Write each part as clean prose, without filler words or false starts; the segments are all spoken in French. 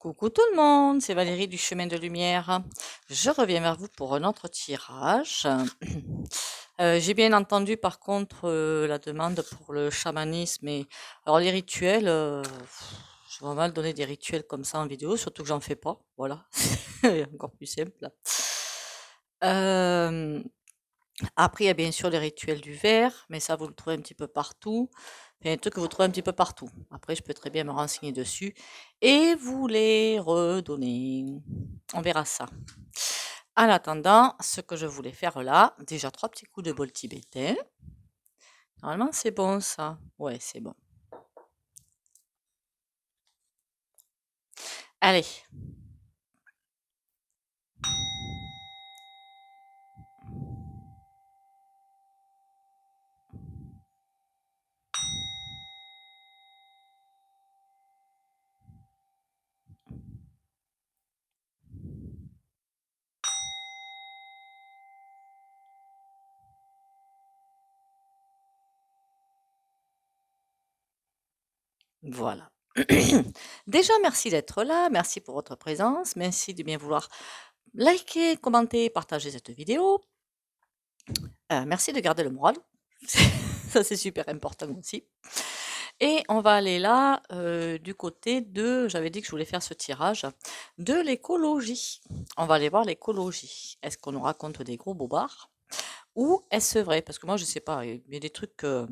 Coucou tout le monde, c'est Valérie du Chemin de Lumière. Je reviens vers vous pour un autre tirage. J'ai bien entendu par contre la demande pour le chamanisme et alors les rituels, je vais mal donner des rituels comme ça en vidéo, surtout que j'en fais pas. Voilà, c'est encore plus simple. Euh, Après, il y a bien sûr les rituels du verre, mais ça vous le trouvez un petit peu partout. Il y a un truc que vous trouvez un petit peu partout. Après, je peux très bien me renseigner dessus et vous les redonner. On verra ça. En attendant, ce que je voulais faire là, déjà 3 petits coups de bol tibétain. Normalement, c'est bon ça. Ouais, c'est bon. Allez. Voilà. Déjà, merci d'être là. Merci pour votre présence. Merci de bien vouloir liker, commenter, partager cette vidéo. Merci de garder le moral. Ça, c'est super important aussi. Et on va aller là, du côté de, j'avais dit que je voulais faire ce tirage, de l'écologie. On va aller voir l'écologie. Est-ce qu'on nous raconte des gros bobards ou est-ce vrai? Parce que moi, je sais pas, il y a des trucs que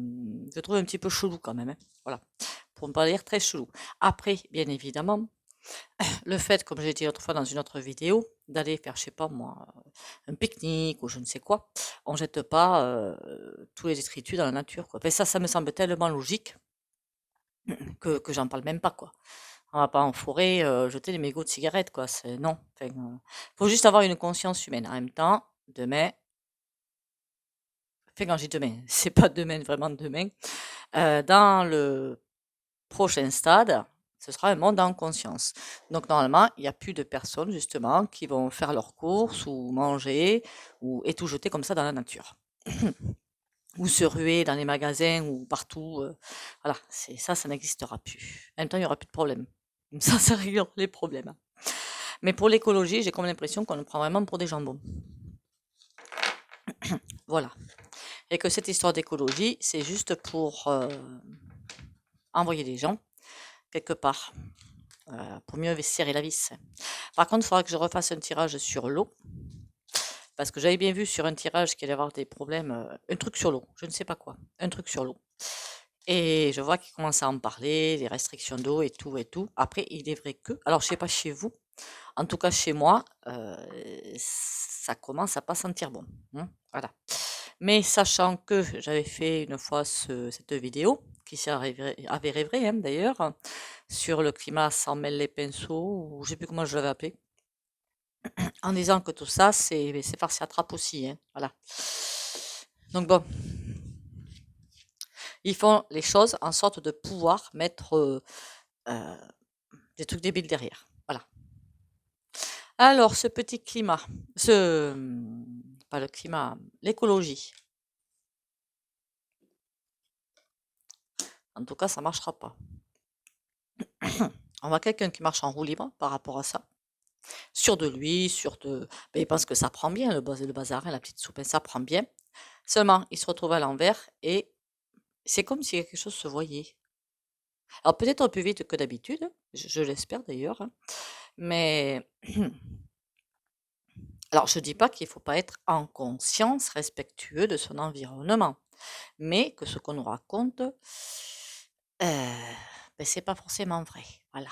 je trouve un petit peu chelou quand même, hein. Voilà, pour ne pas dire très chelou. Après, bien évidemment, le fait, comme j'ai dit l'autre fois dans une autre vidéo, d'aller faire, je sais pas moi, un pique-nique ou je ne sais quoi, on jette pas tous les détritus dans la nature, quoi. Enfin, ça me semble tellement logique que j'en parle même pas, quoi. On va pas en forêt jeter des mégots de cigarettes, quoi. C'est non. Enfin, faut juste avoir une conscience humaine. En même temps, demain, enfin quand je dis demain, c'est pas demain, vraiment demain. Dans le prochain stade, ce sera un monde en conscience. Donc normalement, il n'y a plus de personnes justement qui vont faire leurs courses ou manger et tout jeter comme ça dans la nature. Ou se ruer dans les magasins ou partout. Voilà, c'est ça, ça n'existera plus. En même temps, il n'y aura plus de problème. Comme ça règle les problèmes. Mais pour l'écologie, j'ai comme l'impression qu'on nous prend vraiment pour des jambons. Voilà. Et que cette histoire d'écologie, c'est juste pour envoyer des gens quelque part, pour mieux serrer la vis. Par contre, il faudra que je refasse un tirage sur l'eau, parce que j'avais bien vu sur un tirage qu'il allait y avoir des problèmes, un truc sur l'eau, je ne sais pas quoi, un truc sur l'eau. Et je vois qu'ils commencent à en parler, les restrictions d'eau et tout et tout. Après, il est vrai que, alors je sais pas chez vous, en tout cas chez moi, ça commence à pas sentir bon, hein, voilà. Mais sachant que j'avais fait une fois cette vidéo, qui s'est avérée vraie hein, d'ailleurs, sur le climat sans mêle les pinceaux, ou je sais plus comment je l'avais appelé, en disant que tout ça, c'est farci à trappe aussi, hein, voilà. Donc bon, ils font les choses en sorte de pouvoir mettre euh, des trucs débiles derrière, voilà. Alors, ce petit climat, pas le climat, l'écologie. En tout cas, ça marchera pas. On voit quelqu'un qui marche en roue libre par rapport à ça. Sûr de lui, sûr de. Ben, il pense que ça prend bien, le bazar, hein, la petite soupe, hein, ça prend bien. Seulement, il se retrouve à l'envers et c'est comme si quelque chose se voyait. Alors, peut-être plus vite que d'habitude, je l'espère d'ailleurs, hein, mais. Alors, je ne dis pas qu'il ne faut pas être en conscience, respectueux de son environnement, mais que ce qu'on nous raconte, ben, c'est pas forcément vrai. Voilà.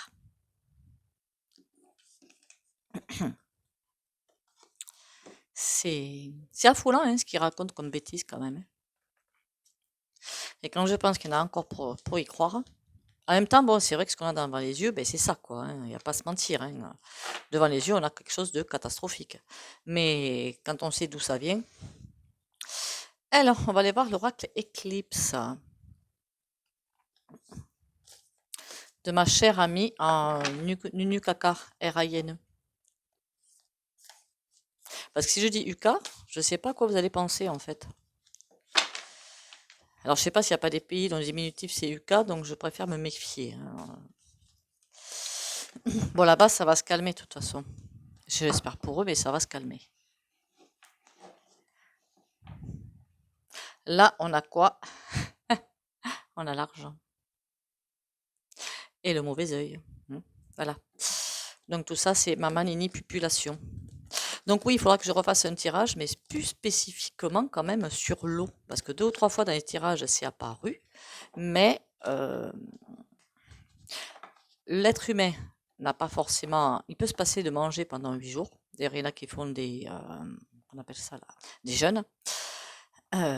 C'est affolant hein, ce qu'il raconte comme bêtise quand même, hein. Et quand je pense qu'il y en a encore pour y croire, en même temps, bon, c'est vrai que ce qu'on a devant les yeux, ben, c'est ça, quoi, hein, il n'y a pas à se mentir, hein. Devant les yeux, on a quelque chose de catastrophique. Mais quand on sait d'où ça vient. Alors, on va aller voir l'oracle Éclipse de ma chère amie en Nunukaka, R-A-I-N-E. Parce que si je dis Uka, je ne sais pas à quoi vous allez penser en fait. Alors, je ne sais pas s'il n'y a pas des pays dont le diminutif c'est Uka, donc je préfère me méfier, hein. Bon, là-bas, ça va se calmer de toute façon. J'espère pour eux, mais ça va se calmer. Là, on a quoi? On a l'argent. Et le mauvais œil. Voilà. Donc tout ça, c'est ma manini population. Donc oui, il faudra que je refasse un tirage, mais plus spécifiquement quand même sur l'eau. Parce que 2 ou 3 fois dans les tirages, c'est apparu. Mais l'être humain n'a pas forcément... Il peut se passer de manger pendant 8 jours. D'ailleurs, il y en a qui font des... on appelle ça là, des jeûnes.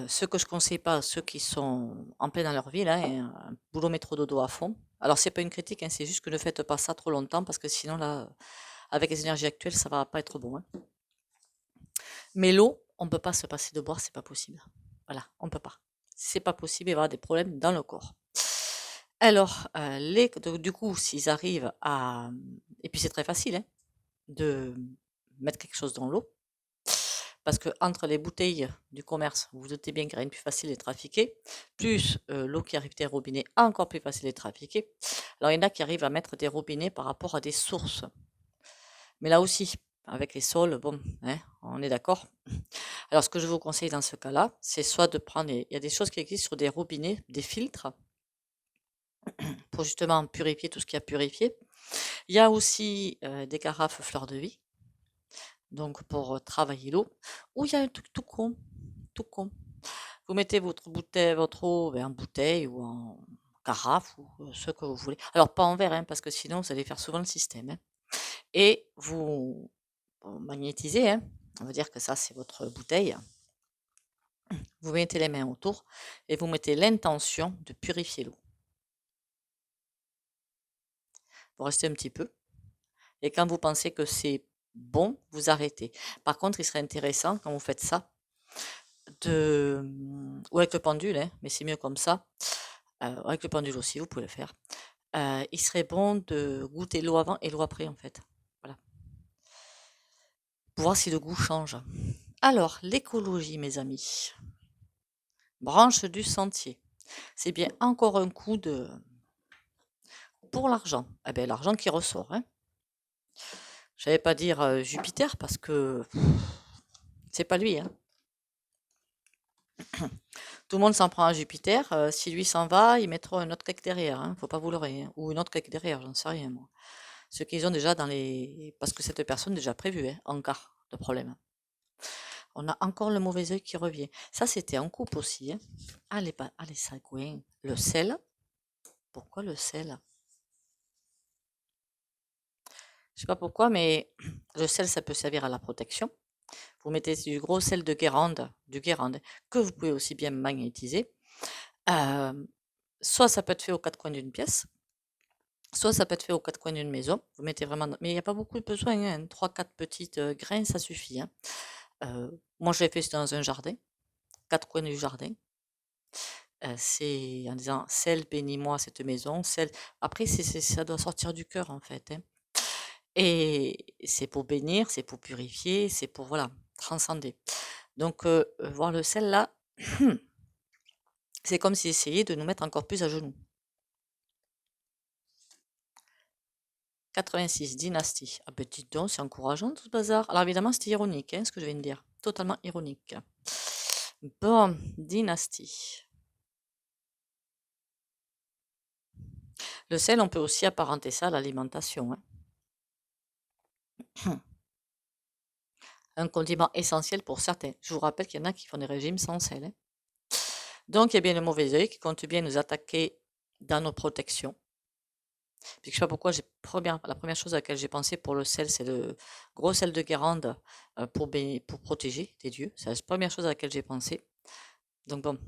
Ceux que je conseille pas, ceux qui sont en plein dans leur vie, là, un boulot métro dodo à fond. Alors, c'est pas une critique, hein, c'est juste que ne faites pas ça trop longtemps parce que sinon, là, avec les énergies actuelles, ça va pas être bon, hein. Mais l'eau, on peut pas se passer de boire, c'est pas possible. Voilà, on peut pas. C'est pas possible, il va y avoir des problèmes dans le corps. Alors, du coup, s'ils arrivent à... Et puis c'est très facile, hein, de mettre quelque chose dans l'eau. Parce que entre les bouteilles du commerce, vous vous doutez bien qu'il y a rien de plus facile de trafiquer, plus l'eau qui arrive des robinets, encore plus facile de trafiquer. Alors il y en a qui arrivent à mettre des robinets par rapport à des sources. Mais là aussi, avec les sols, bon, hein, on est d'accord. Alors ce que je vous conseille dans ce cas-là, c'est soit de prendre, il y a des choses qui existent sur des robinets, des filtres, pour justement purifier tout ce qu'il y a purifié. Il y a aussi des carafes fleurs de vie, donc pour travailler l'eau, ou il y a un truc tout con, tout con. Vous mettez votre bouteille, votre eau en bouteille ou en carafe ou ce que vous voulez. Alors pas en verre, hein, parce que sinon vous allez faire souvent le système, hein. Et vous magnétisez, hein. On va dire que ça c'est votre bouteille. Vous mettez les mains autour et vous mettez l'intention de purifier l'eau. Vous restez un petit peu. Et quand vous pensez que c'est bon, vous arrêtez. Par contre, il serait intéressant, quand vous faites ça, ou avec le pendule, hein, mais c'est mieux comme ça, avec le pendule aussi, vous pouvez le faire. Il serait bon de goûter l'eau avant et l'eau après, en fait. Voilà. Pour voir si le goût change. Alors, l'écologie, mes amis. Branche du sentier. C'est bien encore un coup de... Pour l'argent. Eh bien, l'argent qui ressort, hein. Je n'allais pas dire Jupiter parce que c'est pas lui, hein. Tout le monde s'en prend à Jupiter. Si lui s'en va, ils mettront un autre quelque derrière, hein. Faut pas vous leurrer, hein. Ou une autre quelque derrière, j'en sais rien, moi. Ce qu'ils ont déjà dans les... Parce que cette personne est déjà prévue, hein, en cas de problème. On a encore le mauvais œil qui revient. Ça, c'était en coupe aussi, hein. Allez, allez, ça, le sel. Pourquoi le sel? Je sais pas pourquoi, mais le sel, ça peut servir à la protection. Vous mettez du gros sel de Guérande, que vous pouvez aussi bien magnétiser. Soit ça peut être fait aux 4 coins d'une pièce, soit ça peut être fait aux 4 coins d'une maison. Vous mettez vraiment... Mais il n'y a pas beaucoup de besoin, hein. 3-4 petites grains, ça suffit, hein. Moi, je l'ai fait dans un jardin, 4 coins du jardin. C'est en disant: «Sel, bénis-moi cette maison, sel». Après, ça doit sortir du cœur, en fait, hein. Et c'est pour bénir, c'est pour purifier, c'est pour, voilà, transcender. Donc, voir le sel là, c'est comme s'il essayait de nous mettre encore plus à genoux. 86, dynastie. Ah ben dites donc, c'est encourageant tout ce bazar. Alors évidemment, c'était ironique, hein, ce que je viens de dire. Totalement ironique. Bon, dynastie. Le sel, on peut aussi apparenter ça à l'alimentation, hein. Un condiment essentiel pour certains. Je vous rappelle qu'il y en a qui font des régimes sans sel, hein. Donc, il y a bien le mauvais œil qui compte bien nous attaquer dans nos protections. Puis, je ne sais pas pourquoi, la première chose à laquelle j'ai pensé pour le sel, c'est le gros sel de Guérande pour protéger des dieux. C'est la première chose à laquelle j'ai pensé. Donc, bon.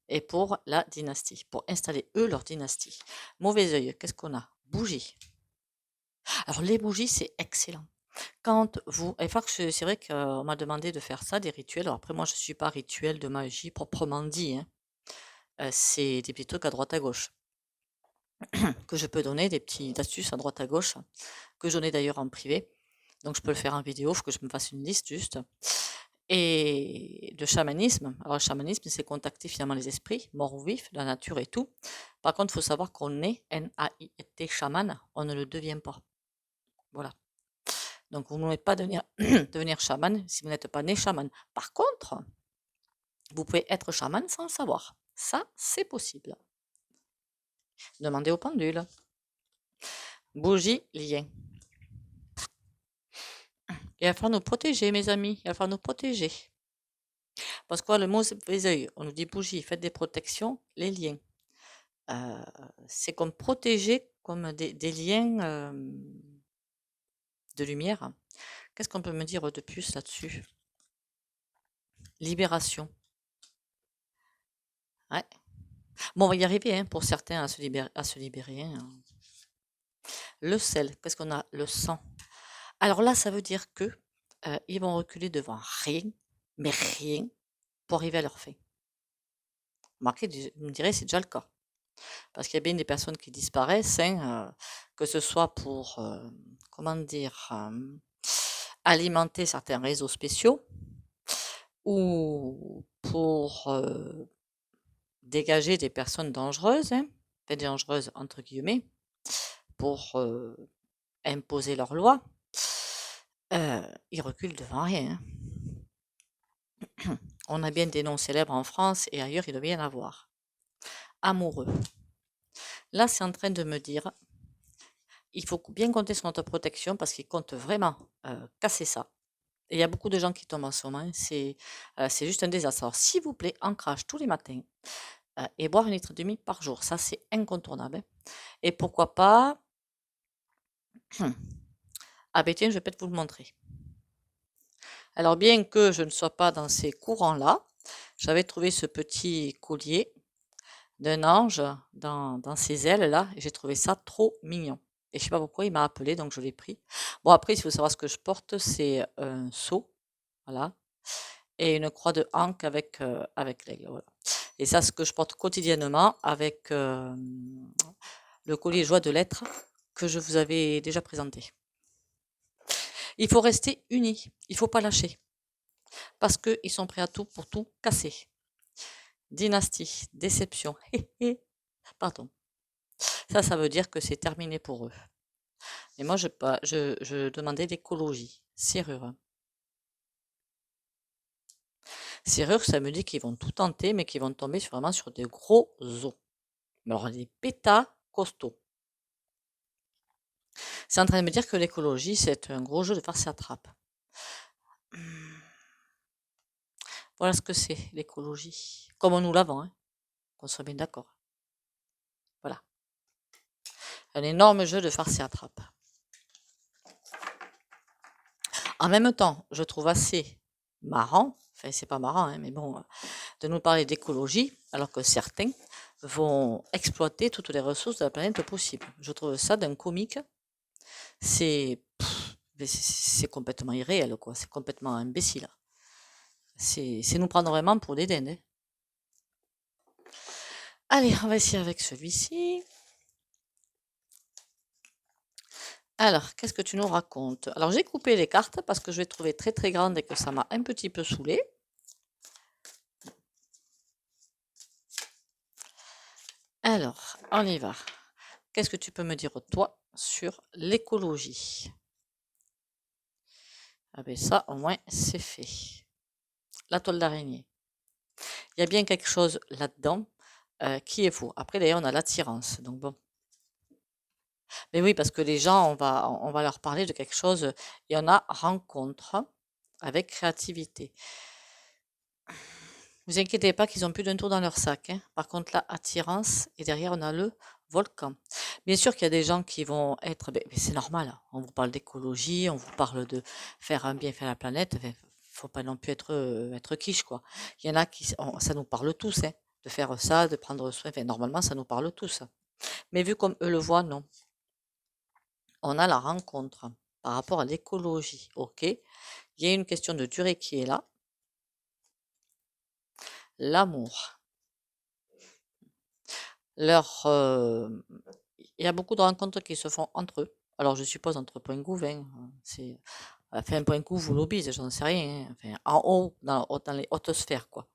Et pour la dynastie, pour installer eux leur dynastie. Mauvais œil, qu'est-ce qu'on a? Bougies. Alors, les bougies, c'est excellent. Quand vous... c'est vrai qu'on m'a demandé de faire ça, des rituels. Alors après, moi, je ne suis pas rituel de magie proprement dit, hein. C'est des petits trucs à droite à gauche que je peux donner, des petites astuces à droite à gauche, que j'en ai d'ailleurs en privé. Donc, je peux le faire en vidéo, il faut que je me fasse une liste juste. et de chamanisme. Alors, le chamanisme, c'est contacter finalement les esprits, morts ou vifs, la nature et tout. Par contre, il faut savoir qu'on est N-A-I-T, chaman, on ne le devient pas. Voilà. Donc, vous ne pouvez pas devenir chaman si vous n'êtes pas né chaman. Par contre, vous pouvez être chaman sans le savoir. Ça, c'est possible. Demandez au pendule. Bougie, lien. Il va falloir nous protéger, mes amis. Il va falloir nous protéger. Parce que le mot œil, on nous dit bougie, faites des protections, les liens. C'est comme protéger, comme des liens de lumière. Qu'est-ce qu'on peut me dire de plus là-dessus? Libération. Ouais. Bon, on va y arriver, hein, pour certains à se libérer. Hein. Le sel, qu'est-ce qu'on a? Le sang. Alors là, ça veut dire que ils vont reculer devant rien, mais rien, pour arriver à leur fin. Remarquez, vous me direz, c'est déjà le cas. Parce qu'il y a bien des personnes qui disparaissent, hein, que ce soit pour, comment dire, alimenter certains réseaux spéciaux ou pour dégager des personnes dangereuses, hein, enfin dangereuses entre guillemets, pour imposer leurs lois. Ils reculent devant rien. Hein. On a bien des noms célèbres en France et ailleurs, il doit bien y en avoir. Amoureux. Là, c'est en train de me dire, il faut bien compter sur notre protection parce qu'ils comptent vraiment casser ça. Et il y a beaucoup de gens qui tombent en ce moment. C'est juste un désastre. Alors, s'il vous plaît, ancrage tous les matins et boire 1,5 litre par jour. Ça, c'est incontournable. Hein. Et pourquoi pas... Ah ben tiens, je vais peut-être vous le montrer. Alors, bien que je ne sois pas dans ces courants-là, j'avais trouvé ce petit collier d'un ange dans ses ailes-là. Et j'ai trouvé ça trop mignon. Et je sais pas pourquoi il m'a appelé, donc je l'ai pris. Bon, après, il faut savoir ce que je porte, c'est un seau, voilà, et une croix de Ankh avec l'aigle, voilà. Et ça, ce que je porte quotidiennement avec le collier joie de l'être que je vous avais déjà présenté. Il faut rester unis, il faut pas lâcher, parce qu'ils sont prêts à tout pour tout casser. Dynastie, déception, pardon. Ça veut dire que c'est terminé pour eux. Et moi, je demandais l'écologie. Serrure. Serrure, ça me dit qu'ils vont tout tenter, mais qu'ils vont tomber vraiment sur des gros os. Mais alors, des pétas costauds. C'est en train de me dire que l'écologie, c'est un gros jeu de farce et attrape. Voilà ce que c'est, l'écologie. Comme nous l'avons, hein, qu'on soit bien d'accord. Voilà. Un énorme jeu de farce et attrape. En même temps, je trouve assez marrant, enfin c'est pas marrant, hein, mais bon, de nous parler d'écologie, alors que certains vont exploiter toutes les ressources de la planète possible. Je trouve ça d'un comique, c'est complètement irréel, quoi. C'est complètement imbécile. C'est nous prendre vraiment pour des dindes. Hein. Allez, on va essayer avec celui-ci. Alors, qu'est-ce que tu nous racontes? Alors, j'ai coupé les cartes parce que je vais trouver très très grande et que ça m'a un petit peu saoulée. Alors, on y va. Qu'est-ce que tu peux me dire, toi, sur l'écologie? Ah ben ça, au moins, c'est fait. La toile d'araignée. Il y a bien quelque chose là-dedans qui est faux. Après, d'ailleurs, on a l'attirance. Donc bon. Mais oui, parce que les gens, on va leur parler de quelque chose. Il y en a rencontre avec créativité. Vous inquiétez pas qu'ils ont plus d'un tour dans leur sac. Hein. Par contre, là, attirance, et derrière, on a le volcan. Bien sûr qu'il y a des gens qui vont être... Mais c'est normal, hein. On vous parle d'écologie, on vous parle de faire un bienfait à la planète. Enfin, faut pas non plus être quiche, quoi. Il y en a qui... ça nous parle tous, hein, de faire ça, de prendre soin. Enfin, normalement, ça nous parle tous. Mais vu comme eux le voient, non. On a la rencontre par rapport à l'écologie. OK. Il y a une question de durée qui est là. L'amour. Il y a beaucoup de rencontres qui se font entre eux. Alors, je suppose entre pingouins. C'est Enfin, pour un coup, vous lobbyez, j'en sais rien, hein. Enfin, en haut, dans les hautes sphères, quoi.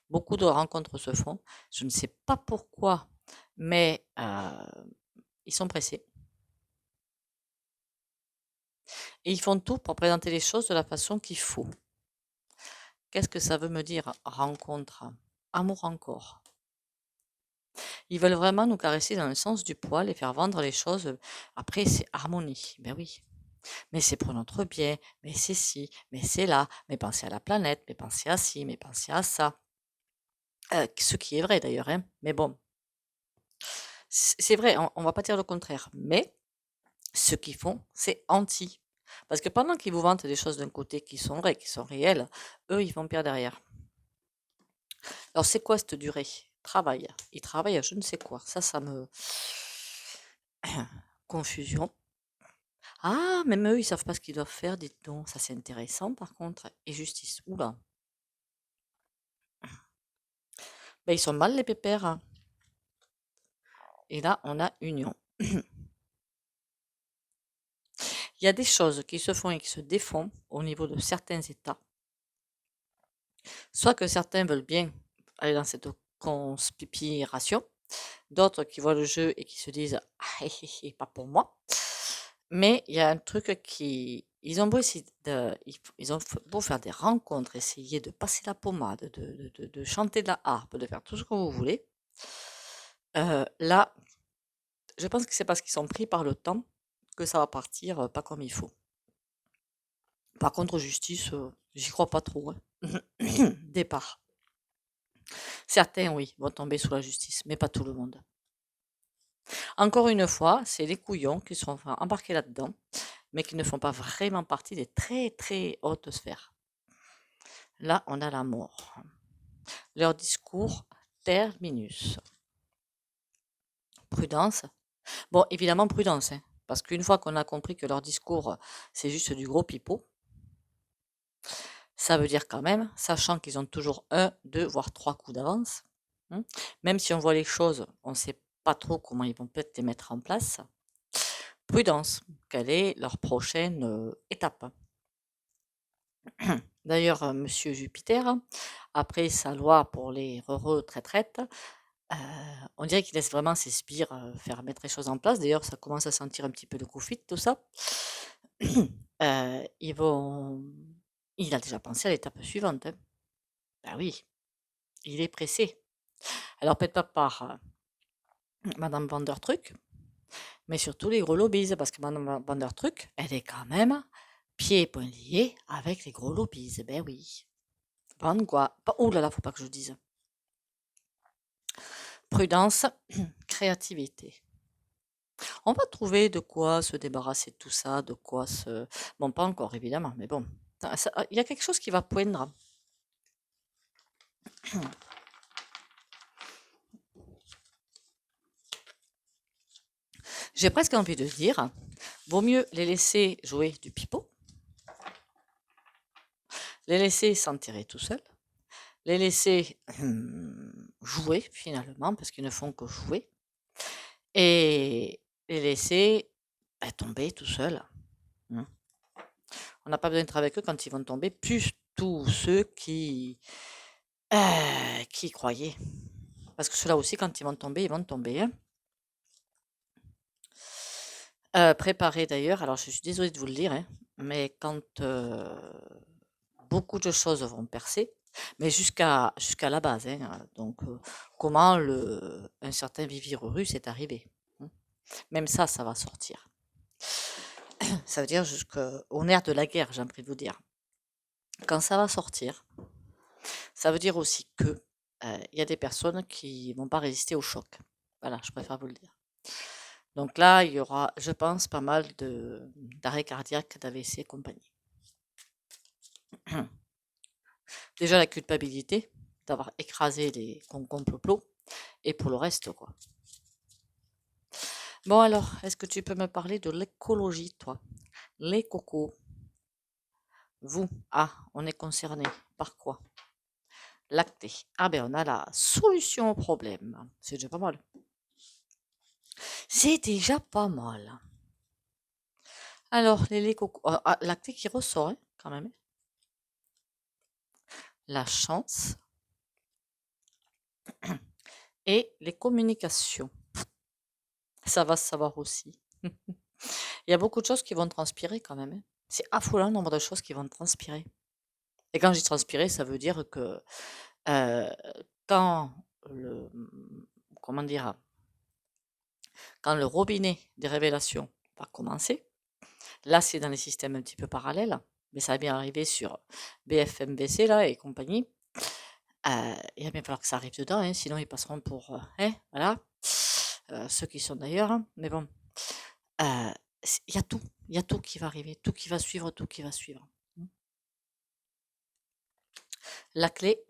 Beaucoup de rencontres se font. Je ne sais pas pourquoi, mais ils sont pressés. Et ils font tout pour présenter les choses de la façon qu'il faut. Qu'est-ce que ça veut me dire, rencontre? Amour encore. Ils veulent vraiment nous caresser dans le sens du poil et faire vendre les choses. Après, c'est harmonie. Ben oui. Mais c'est pour notre bien. Mais c'est ci. Mais c'est là. Mais pensez à la planète. Mais pensez à ci. Mais pensez à ça. Ce qui est vrai d'ailleurs, hein. Mais bon, c'est vrai, on va pas dire le contraire. Mais ce qu'ils font, c'est anti. Parce que pendant qu'ils vous vantent des choses d'un côté qui sont vraies, qui sont réelles, eux, ils vont pire derrière. Alors, c'est quoi cette durée? Travail. Ils travaillent à je ne sais quoi. Ça me... Confusion. Ah, même eux, ils savent pas ce qu'ils doivent faire, dites donc. Ça, c'est intéressant, par contre. Et justice. Oula. Ben, ils sont mal, les pépères, hein. Et là, on a union. Il y a des choses qui se font et qui se défont au niveau de certains États. Soit que certains veulent bien aller dans cette conspiration, d'autres qui voient le jeu et qui se disent ah, pas pour moi. Mais il y a un truc qui. Ils ont beau essayer ils ont beau faire des rencontres, essayer de passer la pommade, de chanter de la harpe, de faire tout ce que vous voulez. Là, je pense que c'est parce qu'ils sont pris par le temps que ça va partir pas comme il faut. Par contre, justice, j'y crois pas trop, hein. Départ. Certains, oui, vont tomber sous la justice, mais pas tout le monde. Encore une fois, c'est les couillons qui sont embarqués là-dedans, mais qui ne font pas vraiment partie des très très hautes sphères. Là, on a la mort. Leur discours terminus. Prudence. Bon, évidemment, prudence, hein, parce qu'une fois qu'on a compris que leur discours, c'est juste du gros pipeau, ça veut dire quand même, sachant qu'ils ont toujours 1, 2, voire 3 coups d'avance, hein, même si on voit les choses, on ne sait pas trop comment ils vont peut-être les mettre en place. Prudence, quelle est leur prochaine étape? D'ailleurs, Monsieur Jupiter, après sa loi pour les retraites, on dirait qu'il laisse vraiment ses sbires faire mettre les choses en place. D'ailleurs, ça commence à sentir un petit peu le Covid, tout ça. Ils vont... Il a déjà pensé à l'étape suivante, hein. Ben oui, il est pressé. Alors, peut-être pas par Madame Vandertruc, mais surtout les gros lobbies, parce que Madame Vandertruc, elle est quand même pieds et poings liés avec les gros lobbies. Ben oui. Van quoi? Oh là là, faut pas que je dise. Prudence, créativité. On va trouver de quoi se débarrasser de tout ça, de quoi se... Bon, pas encore, évidemment, mais bon. Il y a quelque chose qui va poindre. J'ai presque envie de dire, vaut mieux les laisser jouer du pipeau, les laisser s'en tirer tout seuls, les laisser jouer finalement, parce qu'ils ne font que jouer, et les laisser tomber tout seuls, hein. On n'a pas besoin d'être avec eux quand ils vont tomber, plus tous ceux qui y croyaient. Parce que ceux-là aussi, quand ils vont tomber, hein. Préparez d'ailleurs, alors je suis désolée de vous le dire, hein, mais quand beaucoup de choses vont percer, mais jusqu'à la base, hein, donc comment un certain Vivi-Russe est arrivé, hein. Même ça va sortir. Ça veut dire jusqu'au nerf de la guerre, j'ai envie de vous dire. Quand ça va sortir, ça veut dire aussi que il y a des personnes qui vont pas résister au choc. Voilà, je préfère vous le dire. Donc là, il y aura, je pense, pas mal d'arrêts cardiaques, d'AVC et compagnie. Déjà la culpabilité d'avoir écrasé les complots et pour le reste, quoi. Bon alors, est-ce que tu peux me parler de l'écologie, toi? Les cocos. Vous, on est concerné par quoi? Lacté. Ah ben on a la solution au problème. C'est déjà pas mal. C'est déjà pas mal. Alors, les laits coco, lactés qui ressort, hein, quand même. La chance et les communications. Ça va se savoir aussi. Il y a beaucoup de choses qui vont transpirer quand même, hein. C'est affolant le nombre de choses qui vont transpirer. Et quand je dis transpirer, ça veut dire que euh, quand le, comment dire, quand le robinet des révélations va commencer, là c'est dans les systèmes un petit peu parallèles, mais ça va bien arriver sur BFMBC là et compagnie. Il va bien falloir que ça arrive dedans, hein, sinon ils passeront pour, hein, voilà, ceux qui sont d'ailleurs, hein, mais bon, euh, il y a tout qui va arriver, tout qui va suivre, tout qui va suivre. La clé.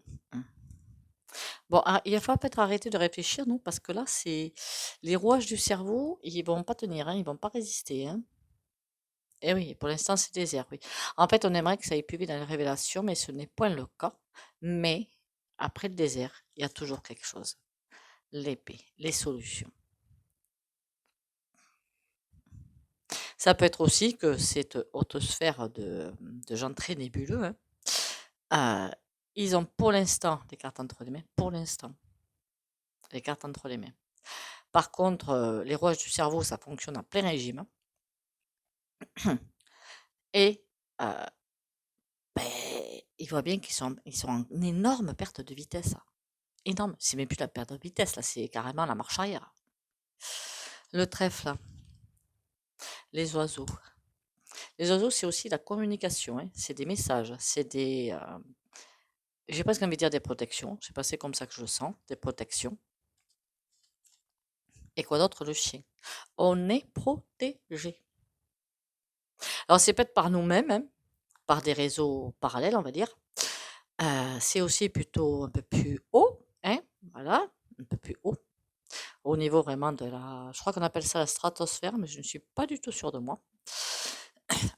Bon, il va falloir peut-être arrêter de réfléchir, nous, parce que là, c'est les rouages du cerveau, ils vont pas tenir, hein, ils vont pas résister, hein. Eh oui, pour l'instant, c'est désert, oui. En fait, on aimerait que ça aille plus vite dans les révélations, mais ce n'est point le cas. Mais après le désert, il y a toujours quelque chose. L'épée, les solutions. Ça peut être aussi que cette haute sphère de gens très nébuleux, hein, ils ont pour l'instant des cartes entre les mains, pour l'instant, les cartes entre les mains. Par contre, les rouages du cerveau, ça fonctionne en plein régime. Et euh, ben, ils voient bien ils sont en énorme perte de vitesse. Énorme. C'est même plus la perte de vitesse, là, c'est carrément la marche arrière. Le trèfle, les oiseaux. Les oiseaux, c'est aussi la communication, hein. C'est des messages, c'est des... j'ai presque envie de dire des protections. Je sais pas, c'est comme ça que je le sens, des protections. Et quoi d'autre, le chien? On est protégé. Alors, c'est peut-être par nous-mêmes, hein, par des réseaux parallèles, on va dire. C'est aussi plutôt un peu plus haut, hein, voilà, un peu plus haut, au niveau vraiment de la... Je crois qu'on appelle ça la stratosphère, mais je ne suis pas du tout sûre de moi.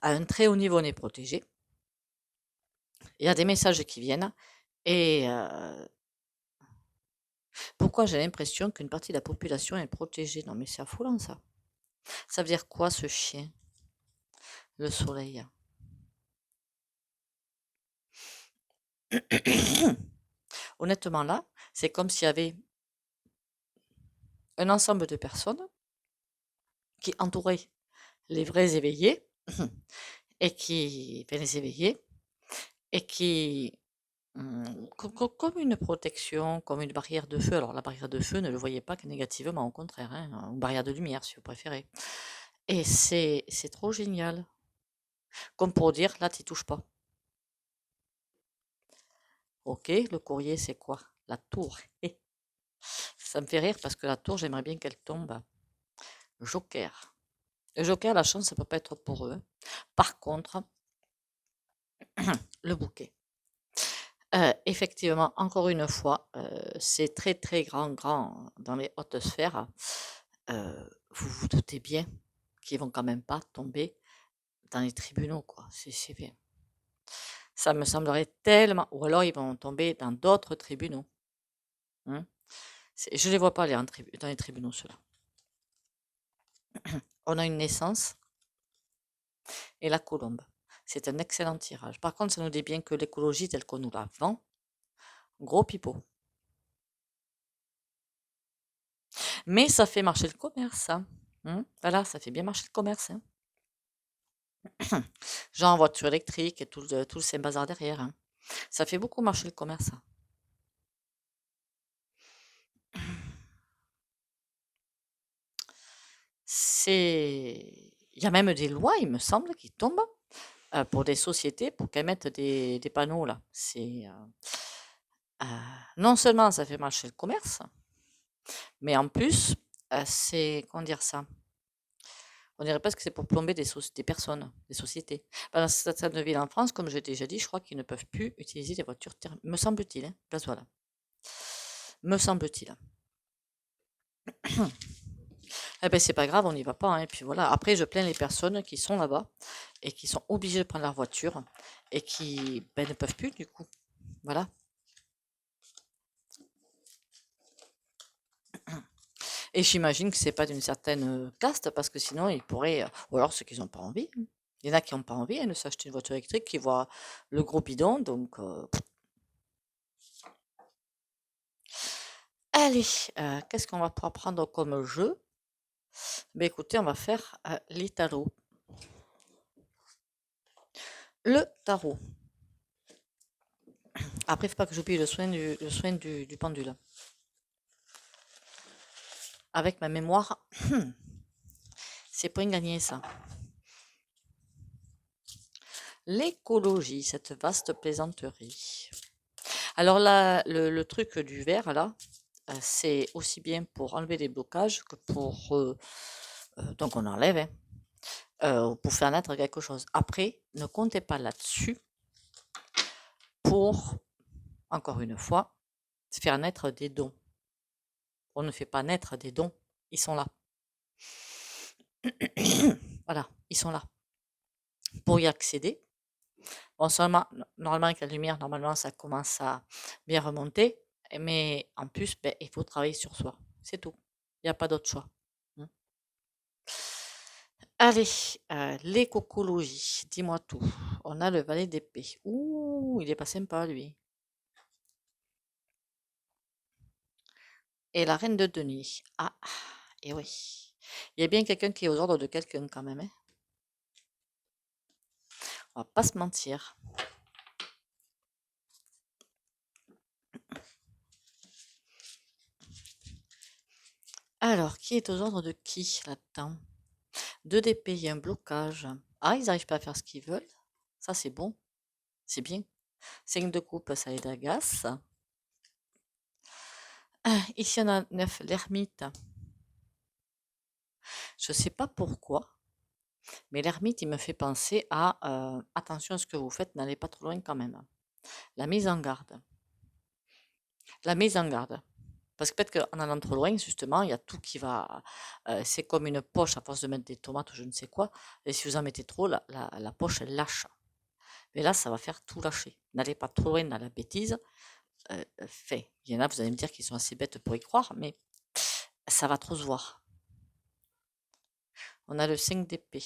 À un très haut niveau, on est protégé. Il y a des messages qui viennent. Et pourquoi j'ai l'impression qu'une partie de la population est protégée? Non, mais c'est affolant, ça. Ça veut dire quoi, ce chien? Le soleil. Honnêtement, là, c'est comme s'il y avait un ensemble de personnes qui entouraient les vrais éveillés et qui, enfin, les éveillés, et qui, comme une protection, comme une barrière de feu. Alors, la barrière de feu, ne le voyez pas que négativement, au contraire, hein, une barrière de lumière, si vous préférez. Et c'est trop génial. Comme pour dire, là, tu touches pas. Ok, le courrier, c'est quoi? La tour. Ça me fait rire parce que la tour, j'aimerais bien qu'elle tombe. Joker. Le joker, la chance, ça peut pas être pour eux, hein. Par contre, le bouquet. Effectivement, encore une fois, c'est très très grand dans les hautes sphères. Vous vous doutez bien qu'ils vont quand même pas tomber dans les tribunaux, quoi. C'est bien. Ça me semblerait tellement. Ou alors ils vont tomber dans d'autres tribunaux, hein. Je les vois pas aller dans les tribunaux, ceux-là. On a une naissance et la colombe. C'est un excellent tirage. Par contre, ça nous dit bien que l'écologie telle qu'on nous la vend, gros pipeau. Mais ça fait marcher le commerce, hein. Voilà, ça fait bien marcher le commerce, hein. Genre voiture électrique et tout le Saint-Bazar derrière, hein. Ça fait beaucoup marcher le commerce, hein. Il y a même des lois, il me semble, qui tombent pour des sociétés pour qu'elles mettent des panneaux là. Non seulement ça fait marcher le commerce, mais en plus, comment dire ça? On dirait presque que c'est pour plomber des personnes, des sociétés. Dans certaines villes en France, comme j'ai déjà dit, je crois qu'ils ne peuvent plus utiliser des voitures thermiques, me semble-t-il, hein. Voilà. Me semble-t-il. Eh ben, c'est pas grave, on n'y va pas, hein. Et puis voilà. Après, je plains les personnes qui sont là-bas et qui sont obligées de prendre leur voiture et qui ben, ne peuvent plus du coup. Voilà. Et j'imagine que c'est pas d'une certaine caste parce que sinon ils pourraient, ou alors ceux qui n'ont pas envie, hein. Il y en a qui n'ont pas envie de s'acheter une voiture électrique, qui voient le gros bidon, donc allez, qu'est-ce qu'on va pouvoir prendre comme jeu? Ben écoutez, on va faire les tarots. Le tarot. Après, il ne faut pas que j'oublie le soin du pendule. Avec ma mémoire, c'est pas gagné ça. L'écologie, cette vaste plaisanterie. Alors là, le truc du verre, là, c'est aussi bien pour enlever des blocages que pour... donc on enlève, pour faire naître quelque chose. Après, ne comptez pas là-dessus pour, encore une fois, faire naître des dons. On ne fait pas naître des dons, ils sont là. Voilà, ils sont là. Pour y accéder, bon, seulement, normalement, avec la lumière, normalement, ça commence à bien remonter. Mais en plus, ben, il faut travailler sur soi. C'est tout. Il n'y a pas d'autre choix. Hein. Allez, l'écocologie, dis-moi tout. On a le valet d'épée. Ouh, il est pas sympa, lui. Et la reine de denier. Ah, et oui. Il y a bien quelqu'un qui est aux ordres de quelqu'un quand même. Hein. On va pas se mentir. Alors, qui est aux ordres de qui là-dedans? 2 d'épée, il y a un blocage. Ah, ils n'arrivent pas à faire ce qu'ils veulent. Ça, c'est bon. C'est bien. 5 de coupe, ça les agace. Ah, ici, on a 9, l'ermite. Je ne sais pas pourquoi, mais l'ermite, il me fait penser à attention à ce que vous faites, n'allez pas trop loin quand même. La mise en garde. La mise en garde. Parce que peut-être qu'en allant trop loin, justement, il y a tout qui va. C'est comme une poche à force de mettre des tomates ou je ne sais quoi. Et si vous en mettez trop, la poche, elle lâche. Mais là, ça va faire tout lâcher. N'allez pas trop loin dans la bêtise. Fait. Il y en a, vous allez me dire qu'ils sont assez bêtes pour y croire, mais ça va trop se voir. On a le 5 d'épée.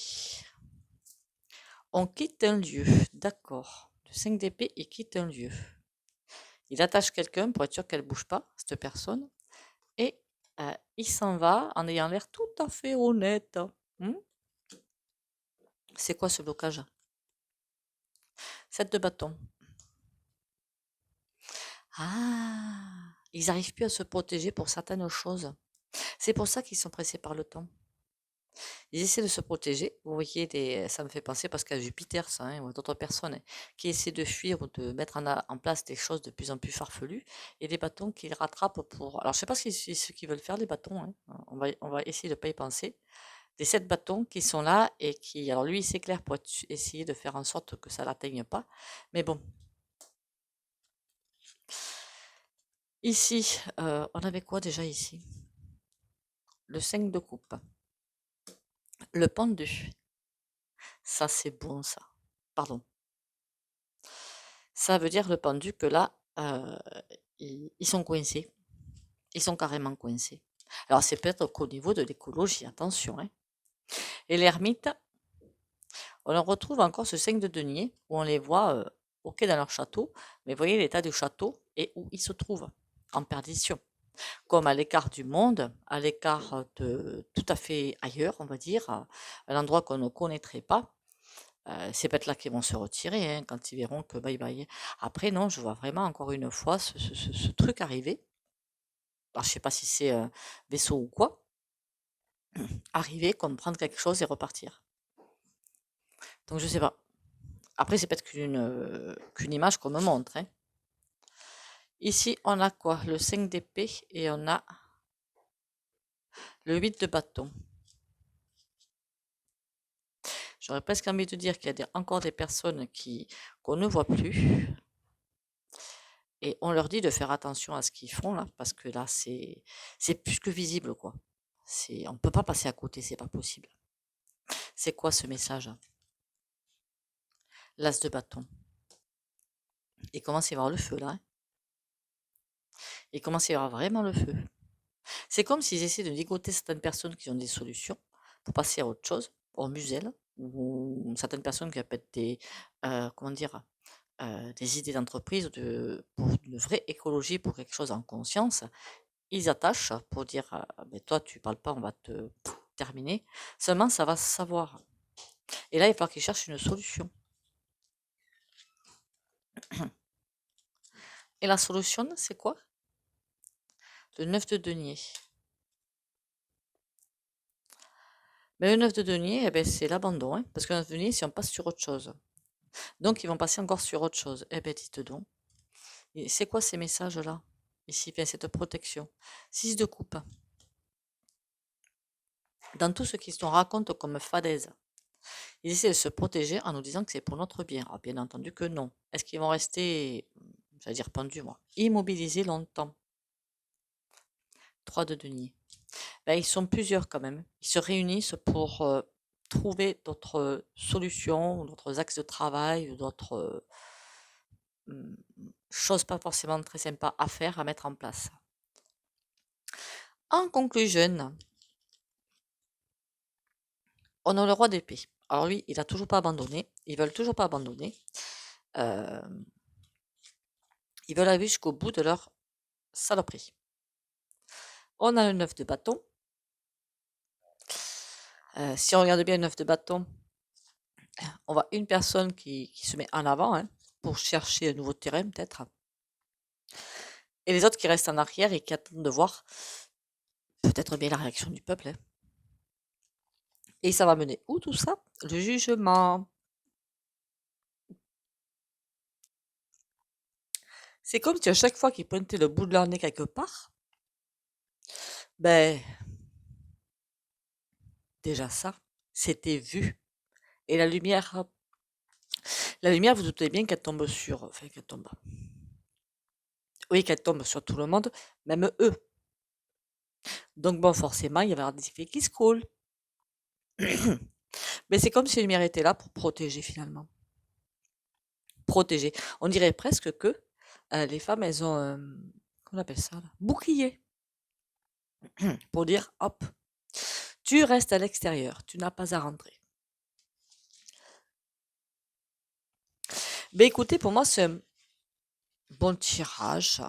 On quitte un lieu. D'accord. Le 5 d'épée, il quitte un lieu. Il attache quelqu'un pour être sûr qu'elle ne bouge pas, cette personne. Et il s'en va en ayant l'air tout à fait honnête. Hmm. C'est quoi ce blocage? 7 de bâton. Ah, ils n'arrivent plus à se protéger pour certaines choses. C'est pour ça qu'ils sont pressés par le temps. Ils essaient de se protéger. Vous voyez, ça me fait penser parce qu'à Jupiter, ça, hein, ou d'autres personnes qui essaient de fuir ou de mettre en place des choses de plus en plus farfelues et des bâtons qu'ils rattrapent pour. Alors, je ne sais pas ce qu'ils veulent faire, les bâtons. Hein. On va essayer de ne pas y penser. Des 7 bâtons qui sont là et qui. Alors, lui, il s'éclaire pour essayer de faire en sorte que ça ne l'atteigne pas. Mais bon. Ici, on avait quoi déjà ici? Le 5 de coupe. Le pendu. Ça, c'est bon, ça. Pardon. Ça veut dire le pendu que là, ils sont coincés. Ils sont carrément coincés. Alors, c'est peut-être qu'au niveau de l'écologie, attention. Hein. Et l'ermite, on en retrouve encore ce 5 de denier où on les voit OK dans leur château, mais vous voyez l'état du château et où ils se trouvent en perdition. Comme à l'écart du monde, à l'écart de tout à fait ailleurs, on va dire, un endroit qu'on ne connaîtrait pas. C'est peut-être là qu'ils vont se retirer hein, quand ils verront que bye bye. Après, non, je vois vraiment encore une fois ce truc arriver. Alors, je sais pas si c'est un vaisseau ou quoi. Arriver, comme prendre quelque chose et repartir. Donc, je sais pas. Après, c'est peut-être qu'une image qu'on me montre. Hein. Ici, on a quoi? Le 5 d'épée et on a le 8 de bâton. J'aurais presque envie de dire qu'il y a encore des personnes qu'on ne voit plus. Et on leur dit de faire attention à ce qu'ils font là, parce que là, c'est plus que visible, quoi. On ne peut pas passer à côté, c'est pas possible. C'est quoi ce message? L'as de bâton. Il commence à y avoir le feu là. Hein. Il commence à y avoir vraiment le feu. C'est comme s'ils essaient de ligoter certaines personnes qui ont des solutions pour passer à autre chose, au muselle. ou certaines personnes qui appellent des, comment dire, des idées d'entreprise pour une vraie écologie, pour quelque chose en conscience, ils attachent pour dire, ben toi tu parles pas, on va te terminer. Seulement ça va se savoir. Et là, il va falloir qu'ils cherchent une solution. Et la solution, c'est quoi? Le 9 de denier. Mais le 9 de denier, eh ben, c'est l'abandon, hein, parce que le 9 de denier, si on passe sur autre chose. Donc, ils vont passer encore sur autre chose. Eh ben, dites donc. Et c'est quoi ces messages-là? Ici, enfin, cette protection. 6 de coupe. Dans tout ce qu'ils nous racontent comme fadaise, ils essaient de se protéger en nous disant que c'est pour notre bien. Alors, bien entendu que non. Est-ce qu'ils vont rester, j'allais dire pendus, moi, immobilisés longtemps? 3 de denier. Ben, ils sont plusieurs quand même. Ils se réunissent pour trouver d'autres solutions, d'autres axes de travail, d'autres mmh, choses pas forcément très sympas à faire, à mettre en place. En conclusion, on a le roi d'épée. Alors lui, il a toujours pas abandonné. Ils veulent toujours pas abandonner. Euh, Ils veulent aller jusqu'au bout de leur saloperie. On a le 9 de bâton. Si on regarde bien le 9 de bâton, on voit une personne qui se met en avant, hein, pour chercher un nouveau terrain peut-être. Et les autres qui restent en arrière et qui attendent de voir peut-être bien la réaction du peuple, hein. Et ça va mener où tout ça? Le jugement. C'est comme si à chaque fois qu'ils pointaient le bout de leur nez quelque part, ben déjà ça, c'était vu. Et la lumière, vous doutez bien qu'elle tombe sur, enfin qu'elle tombe. Oui, qu'elle tombe sur tout le monde, même eux. Donc bon, forcément, il va y avoir des effets qui se coulent. Mais c'est comme si la lumière était là pour protéger finalement. Protéger. On dirait presque que les femmes, elles ont, qu'on appelle ça là, bouclier, pour dire, hop, tu restes à l'extérieur, tu n'as pas à rentrer. Ben écoutez, pour moi, c'est un bon tirage.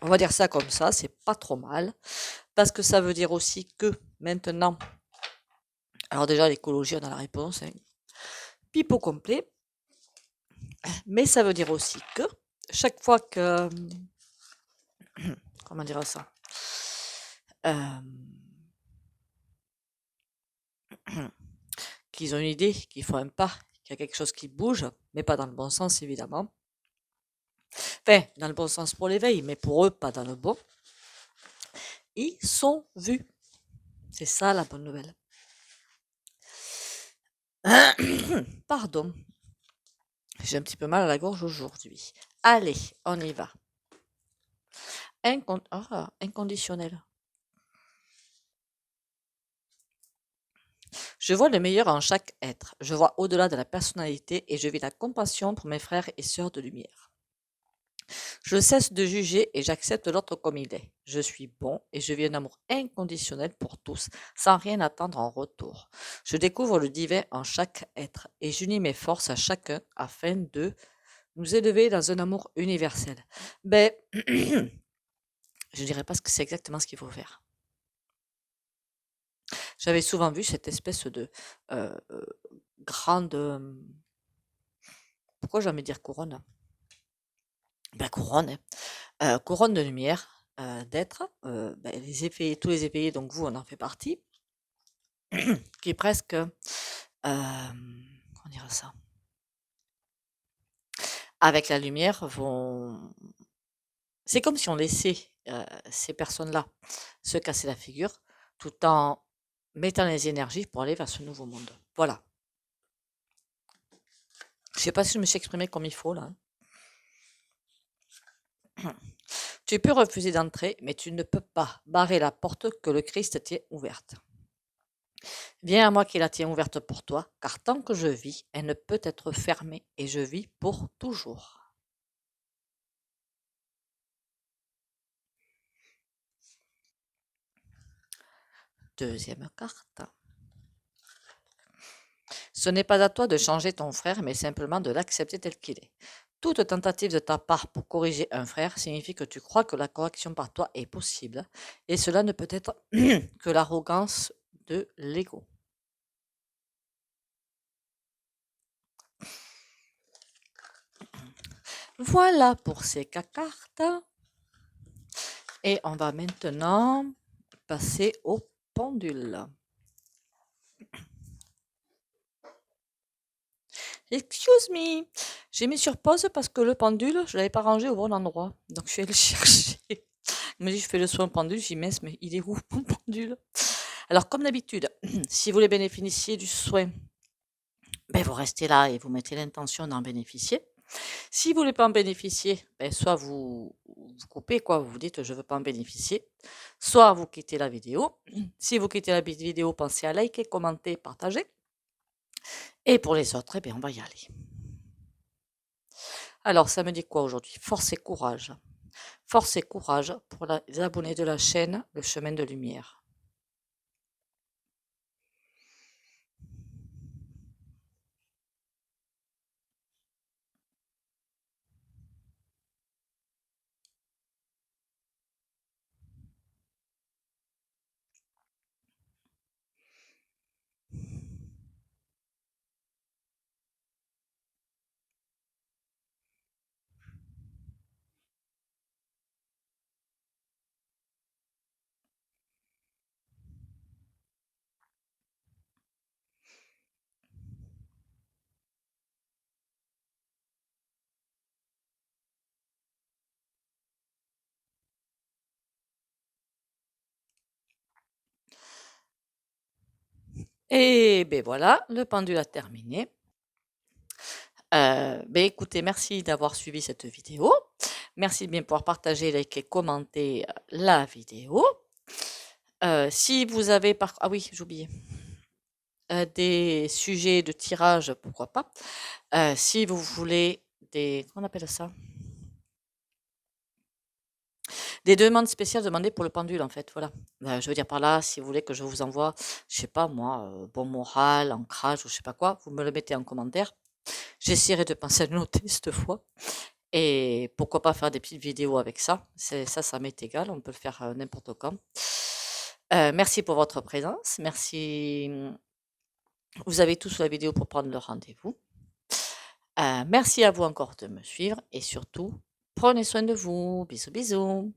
On va dire ça comme ça, c'est pas trop mal. Parce que ça veut dire aussi que maintenant, alors déjà l'écologie, on a la réponse, hein, pipeau complet. Mais ça veut dire aussi que chaque fois que, comment dire ça, euh, qu'ils ont une idée, qu'ils font un pas, qu'il y a quelque chose qui bouge, mais pas dans le bon sens évidemment. Enfin, dans le bon sens pour l'éveil, mais pour eux, pas dans le bon. Ils sont vus. C'est ça la bonne nouvelle. Pardon, j'ai un petit peu mal à la gorge aujourd'hui. Allez, on y va. Inconditionnel. Je vois le meilleur en chaque être. Je vois au-delà de la personnalité et je vis la compassion pour mes frères et sœurs de lumière. Je cesse de juger et j'accepte l'autre comme il est. Je suis bon et je vis un amour inconditionnel pour tous, sans rien attendre en retour. Je découvre le divin en chaque être et j'unis mes forces à chacun afin de nous élever dans un amour universel. Ben, je dirais pas que c'est exactement ce qu'il faut faire. J'avais souvent vu cette espèce de grande... pourquoi jamais dire couronne? Ben couronne, hein. Couronne de lumière, d'être, ben, tous les éveillés, donc vous, on en fait partie, qui est presque, comment dire ça? Avec la lumière, vont... C'est comme si on laissait ces personnes-là se casser la figure, tout en mettant les énergies pour aller vers ce nouveau monde. Voilà. Je sais pas si je me suis exprimée comme il faut, là, hein. Tu peux refuser d'entrer, mais tu ne peux pas barrer la porte que le Christ tient ouverte. Viens à moi qui la tiens ouverte pour toi, car tant que je vis, elle ne peut être fermée et je vis pour toujours. Deuxième carte. Ce n'est pas à toi de changer ton frère, mais simplement de l'accepter tel qu'il est. Toute tentative de ta part pour corriger un frère signifie que tu crois que la correction par toi est possible, et cela ne peut être que l'arrogance de l'ego. Voilà pour ces cartes. Et on va maintenant passer au pendule. Excuse me, j'ai mis sur pause parce que le pendule, je l'avais pas rangé au bon endroit. Donc je suis allée le chercher. Je me dis, je fais le soin au pendule, j'y mets, mais il est où mon pendule? Alors comme d'habitude, si vous voulez bénéficier du soin, ben, vous restez là et vous mettez l'intention d'en bénéficier. Si vous voulez pas en bénéficier, ben, soit vous coupez, quoi, vous dites je veux pas en bénéficier, soit vous quittez la vidéo. Si vous quittez la vidéo, pensez à liker, commenter, partager. Et pour les autres, eh bien, on va y aller. Alors, ça me dit quoi aujourd'hui? Force et courage. Force et courage pour les abonnés de la chaîne Le Chemin de Lumière. Et ben voilà, le pendule a terminé. Ben écoutez, merci d'avoir suivi cette vidéo. Merci de bien pouvoir partager, liker, commenter la vidéo. Si vous avez ah oui, j'ai oublié. Des sujets de tirage, pourquoi pas. Si vous voulez comment on appelle ça? Des demandes spéciales demandées pour le pendule, en fait, voilà. Je veux dire par là, si vous voulez que je vous envoie, je sais pas moi, bon moral, ancrage ou je sais pas quoi, vous me le mettez en commentaire. J'essaierai de penser à le noter cette fois. Et pourquoi pas faire des petites vidéos avec ça. Ça m'est égal, on peut le faire n'importe quand. Merci pour votre présence. Merci. Vous avez tous la vidéo pour prendre le rendez-vous. Merci à vous encore de me suivre et surtout, prenez soin de vous. Bisous, bisous.